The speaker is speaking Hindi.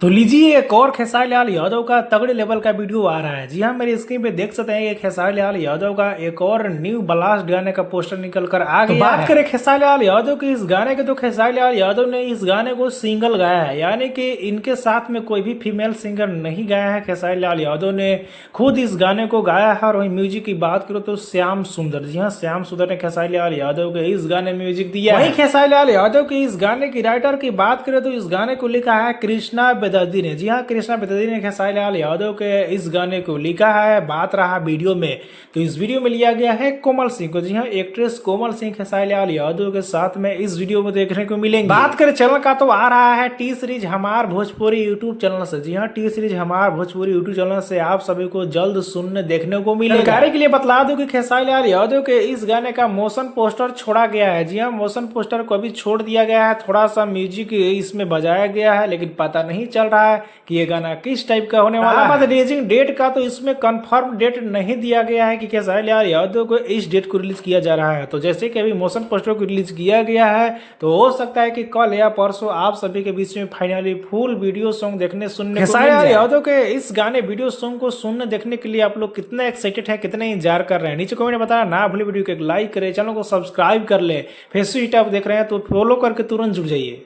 तो लीजिए एक और खेसारी लाल यादव का तगड़े लेवल का वीडियो आ रहा है। जी हाँ, मेरी स्क्रीन पे देख सकते हैं कि खेसारी लाल यादव का एक और न्यू ब्लास्ट गाने का पोस्टर निकल कर आ गया है। बात करें खेसारी लाल यादव की इस गाने के, तो खेसारी लाल यादव ने इस गाने को सिंगल गाया है, यानी कि इनके साथ में कोई भी फीमेल सिंगर नहीं गाया है। खेसारी लाल यादव ने खुद इस गाने को गाया है। और वही म्यूजिक की बात करो तो श्याम सुंदर, जी हाँ, श्याम सुंदर ने खेसारी लाल यादव के इस गाने में म्यूजिक दिया है। वही खेसारी लाल यादव की इस गाने की राइटर की बात करें तो इस गाने को लिखा है कृष्णा बेदर्दी ने। जी हाँ, कृष्णा बेदर्दी ने खेसारी लाल यादव के इस गाने को लिखा है। बात रहा वीडियो में, तो इस वीडियो में लिया गया है कोमल सिंह को। जी हाँ, एक्ट्रेस कोमल सिंह खेसारी लाल यादव के साथ में इस वीडियो में देखने को मिलेंगे। बात करें चैनल का, तो आ रहा है टी सीरीज हमार भोजपुरी यूट्यूब चैनल से। जी हाँ, टी सीरीज हमार भोजपुरी यूट्यूब चैनल से आप सभी को जल्द सुनने देखने को मिलेगा। जानकारी के लिए बतला दूं कि खेसारी लाल यादव के इस गाने का मोशन पोस्टर छोड़ा गया है। जी हाँ, मोशन पोस्टर को अभी छोड़ दिया गया है। थोड़ा सा म्यूजिक इसमें बजाया गया है, लेकिन पता नहीं चल रहा है कि ये गाना किस टाइप का होने वाला है। रिलीजिंग डेट का, तो इसमें कंफर्म डेट नहीं दिया गया है कि खेसारी लाल यादव को इस डेट को रिलीज किया जा रहा है। तो जैसे कि अभी मोशन पोस्टर को रिलीज किया गया है, तो हो सकता है कि कल या परसों आप सभी के बीच में फाइनली फुल वीडियो सॉन्ग देखने सुनने खेसारी लाल यादव के इस गाने वीडियो सॉन्ग को सुनने देखने के लिए आप लोग कितने एक्साइटेड है, कितने इंतजार कर रहे हैं, नीचे कमेंट में बताना ना भूले। वीडियो को एक लाइक करें, चैनल को सब्सक्राइब कर ले। फेसबुक इंस्टा देख रहे हैं तो फॉलो करके तुरंत जुड़ जाइए।